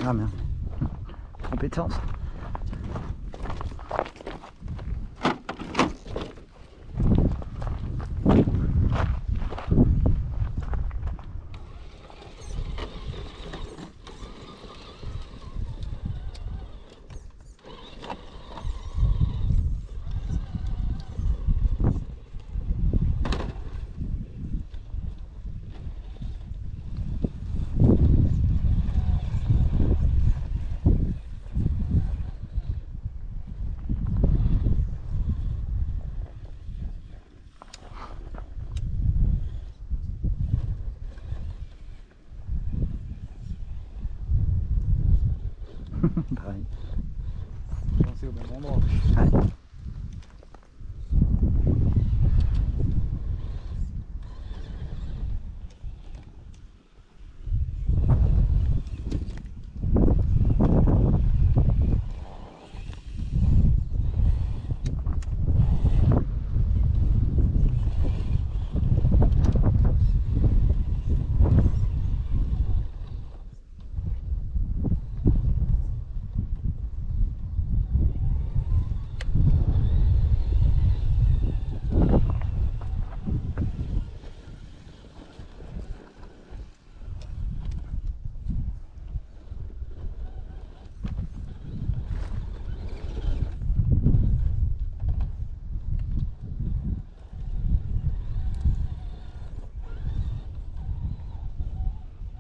[SPEAKER 1] Ah merde. Compétence. Pareil.
[SPEAKER 2] Pensez au bon endroit.
[SPEAKER 1] Ouais.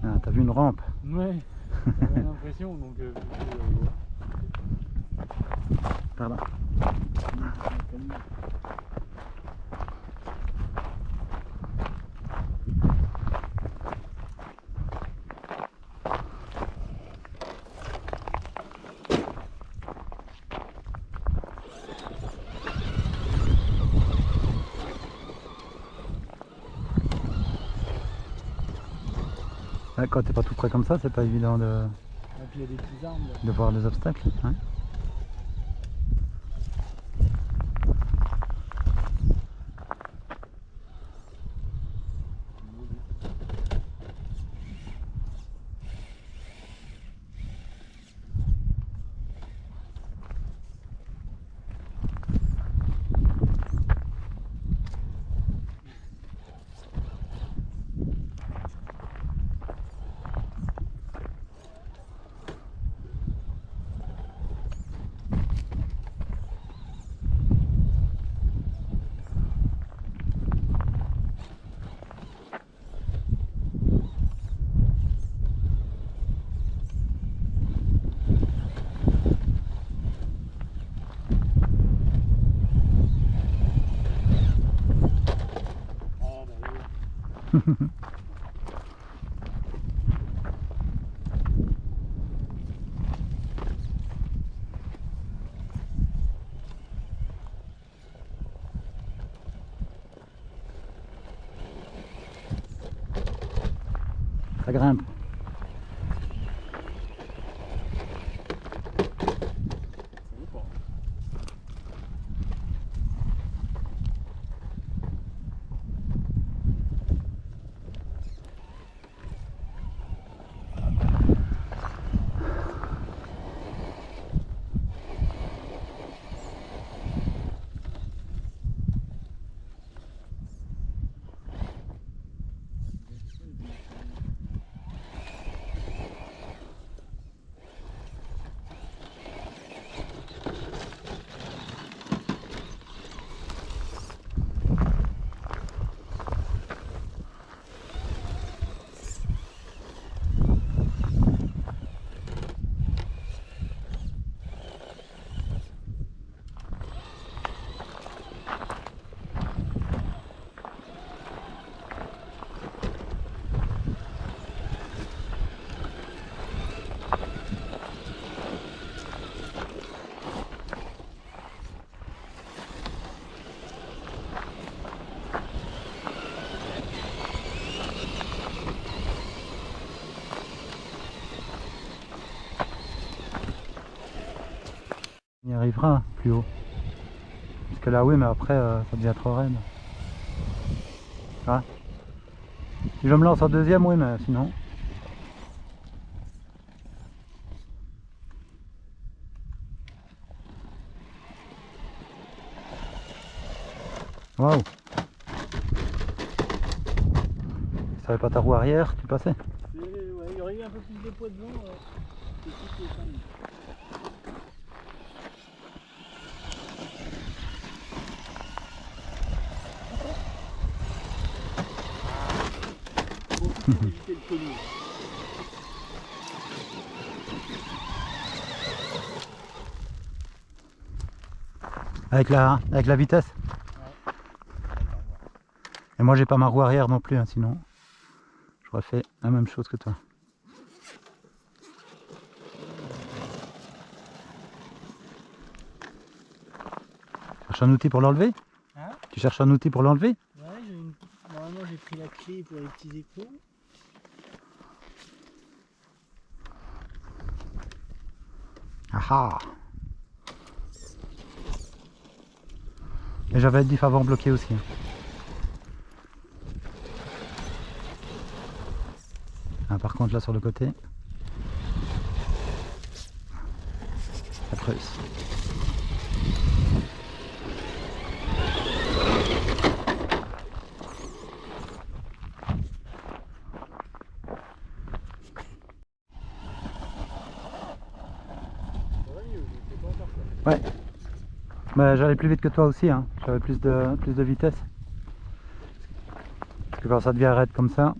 [SPEAKER 1] Ah, t'as vu une rampe?
[SPEAKER 2] Ouais, j'avais l'impression donc.
[SPEAKER 1] Par là. Ouais, quand t'es pas tout près comme ça, c'est pas évident de,
[SPEAKER 2] Et puis il y a des petits arbres.
[SPEAKER 1] de voir les obstacles. Hein. Ça grimpe. On y arrivera plus haut. Parce que là oui, mais après ça devient trop raide. Ah. Si je me lance en deuxième, oui, mais sinon. Waouh. Si t'avais pas ta roue arrière, tu passais.
[SPEAKER 2] Ouais, il y aurait eu un peu plus de poids devant. Éviter le tonneau.
[SPEAKER 1] Avec la vitesse.
[SPEAKER 2] Ouais.
[SPEAKER 1] Et moi j'ai pas ma roue arrière non plus, hein, sinon j'aurais fait la même chose que toi. Tu cherches un outil pour l'enlever?
[SPEAKER 2] Hein?
[SPEAKER 1] Tu cherches un outil pour l'enlever?
[SPEAKER 2] Ouais, normalement j'ai pris la clé pour les petits écrous.
[SPEAKER 1] Ah ah. Et j'avais le diff avant bloqué aussi. Ah, par contre là sur le côté, ça creuse. Ouais. Bah, j'allais plus vite que toi aussi, hein. J'avais plus de vitesse. Parce que quand ça devient raide comme ça,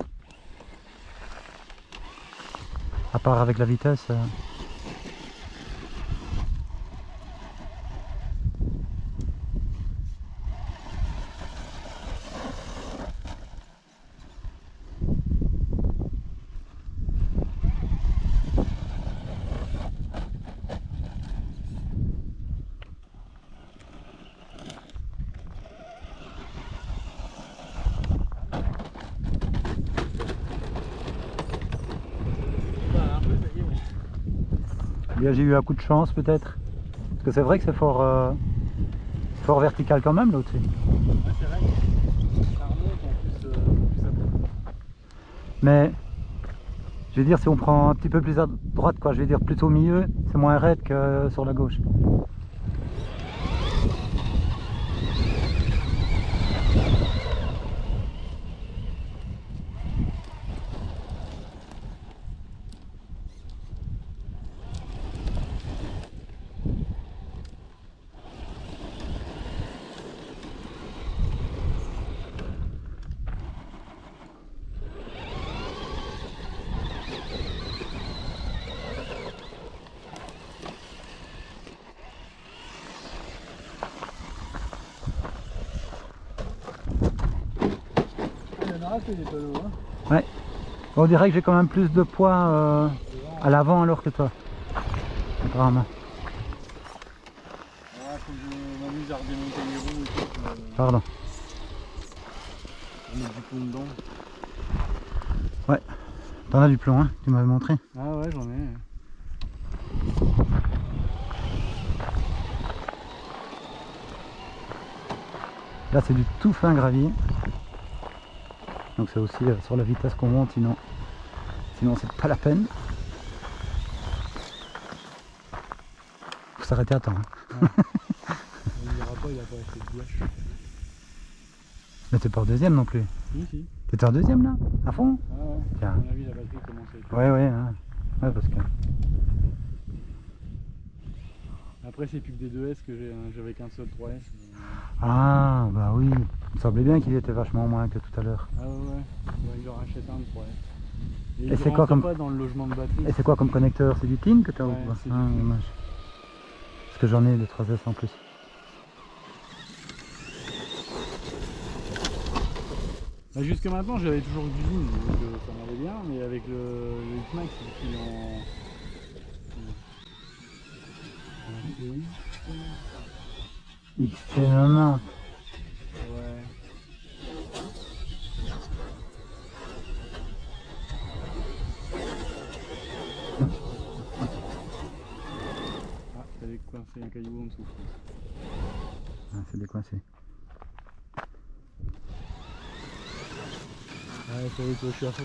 [SPEAKER 1] à part avec la vitesse... J'ai eu un coup de chance peut-être. Parce que c'est vrai que c'est fort vertical quand même là au-dessus.
[SPEAKER 2] Ouais, c'est vrai. Ça remonte en plus, ça monte.
[SPEAKER 1] Mais je vais dire si on prend un petit peu plus à droite, quoi, je vais dire plutôt au milieu, c'est moins raide que sur la gauche.
[SPEAKER 2] Des tonneaux, hein.
[SPEAKER 1] Ouais. On dirait que j'ai quand même plus de poids à l'avant alors que toi. Apparemment.
[SPEAKER 2] Ouais, faut que je m'amuse à redémonter les roues et tout.
[SPEAKER 1] Pardon.
[SPEAKER 2] Pour mettre du pont dedans.
[SPEAKER 1] Ouais. T'en as du plomb, hein, tu m'avais montré.
[SPEAKER 3] Ah ouais, j'en ai.
[SPEAKER 1] Là c'est du tout fin gravier. Donc c'est aussi sur la vitesse qu'on monte, sinon c'est pas la peine. Faut s'arrêter à temps. Hein.
[SPEAKER 3] Ouais. Il n'ira pas, il a pas assez de gouache.
[SPEAKER 1] Mais t'es pas en deuxième non plus.
[SPEAKER 3] Si.
[SPEAKER 1] T'étais en deuxième là? À fond?
[SPEAKER 3] Ah ouais.
[SPEAKER 1] Tiens.
[SPEAKER 3] À mon avis, la batterie commence à être...
[SPEAKER 1] Ouais, hein. Ouais, parce que...
[SPEAKER 3] Après, c'est plus que des 2S que j'avais qu'un seul 3S.
[SPEAKER 1] Ah, bah oui. Il me semblait bien qu'il était vachement moins que tout à l'heure.
[SPEAKER 3] Ah ouais. Bah, il en rachète un de 3S.
[SPEAKER 1] Et c'est quoi comme...
[SPEAKER 3] pas dans le logement de batterie.
[SPEAKER 1] Et c'est quoi comme connecteur? C'est du TIN que t'as?
[SPEAKER 3] Ouais,
[SPEAKER 1] ou
[SPEAKER 3] c'est
[SPEAKER 1] pas?
[SPEAKER 3] du TIN.
[SPEAKER 1] Dommage. Parce que j'en ai de 3S en plus.
[SPEAKER 3] Bah, jusque maintenant, j'avais toujours du ligne, donc ça m'allait bien, mais avec le X-Max, il en...
[SPEAKER 1] XT90.
[SPEAKER 3] Ouais. Ah, t'avais coincé un caillou en dessous.
[SPEAKER 1] Ah, c'est décoincé.
[SPEAKER 3] Ouais, ça va, toi, je suis à fond.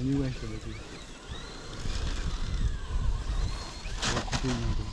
[SPEAKER 3] Allez, ouais, je savais tout. On va couper une peu.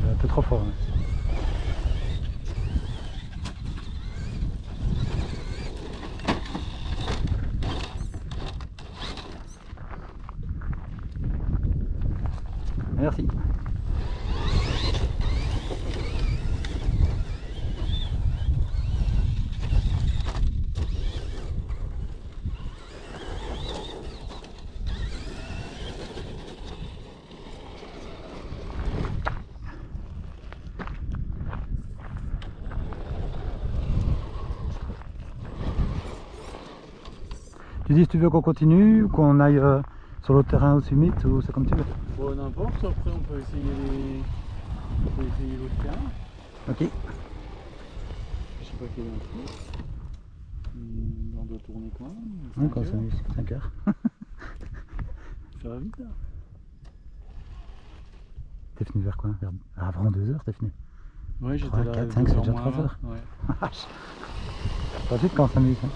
[SPEAKER 1] Un peu trop fort. Hein. Merci. Tu dis si tu veux qu'on continue ou qu'on aille sur l'autre terrain au summit ou c'est comme tu veux.
[SPEAKER 3] Bon, n'importe, après on peut essayer l'autre terrain.
[SPEAKER 1] Ok.
[SPEAKER 3] Je sais pas quelle est l'info. On doit tourner quand même.
[SPEAKER 1] Encore 5 heures.
[SPEAKER 3] Ça va vite là.
[SPEAKER 1] T'es venu vers quoi? Avant 2 heures t'es venu?
[SPEAKER 3] Ouais, j'étais
[SPEAKER 1] 3,
[SPEAKER 3] là.
[SPEAKER 1] 4, 5, c'est déjà 3 heures.
[SPEAKER 3] Ouais.
[SPEAKER 1] Pas vite quand on s'amuse. Hein.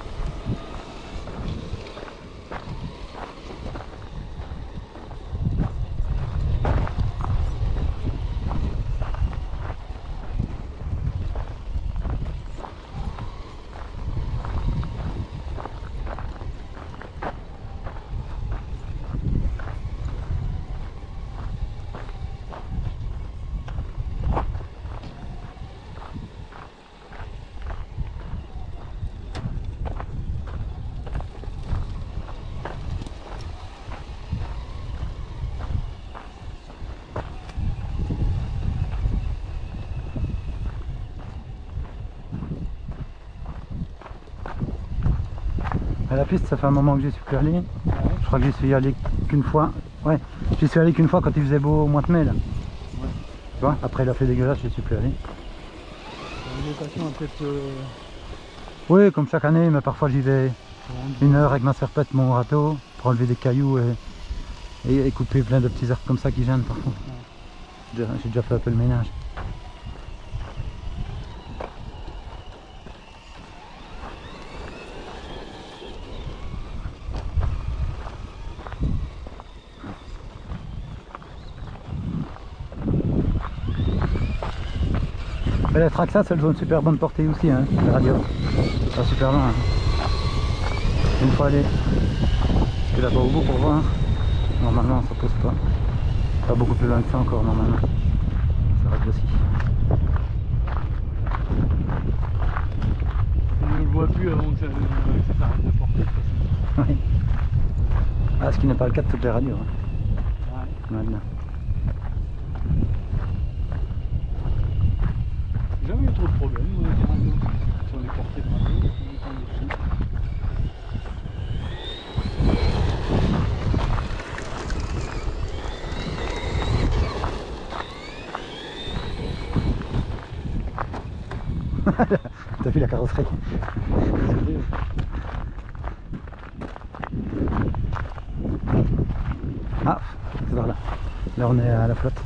[SPEAKER 1] À la piste, ça fait un moment que j'y suis plus allé.
[SPEAKER 3] Ouais.
[SPEAKER 1] Je crois que j'y suis allé qu'une fois. Ouais, j'y suis allé qu'une fois quand il faisait beau au mois de mai là.
[SPEAKER 3] Ouais.
[SPEAKER 1] Tu vois, après il a fait dégueulasse, j'y suis plus allé.
[SPEAKER 3] La végétation a peut-être...
[SPEAKER 1] Oui, comme chaque année, mais parfois j'y vais 1 heure avec ma serpette, mon râteau, pour enlever des cailloux et couper plein de petits arbres comme ça qui gênent parfois. Ouais. J'ai déjà fait un peu le ménage. Mais la Traxas, elles ont une super bonne portée aussi, hein, les radios. Pas super loin. Hein. Une fois aller, parce que là-bas au bout pour voir, normalement ça pose pas. Pas beaucoup plus loin que ça encore normalement. Ça reste aussi.
[SPEAKER 3] On ne le voit plus avant que ça s'arrête de porter de toute façon.
[SPEAKER 1] Oui. Ah, ce qui n'est pas le cas de toutes les radios. Hein.
[SPEAKER 3] Ouais.
[SPEAKER 1] Maintenant.
[SPEAKER 3] Jamais eu trop de problèmes avec les radios. Sur les portées de radio, on est tombé dessus.
[SPEAKER 1] T'as vu la carrosserie? Ah, c'est par là. Là on est à la flotte.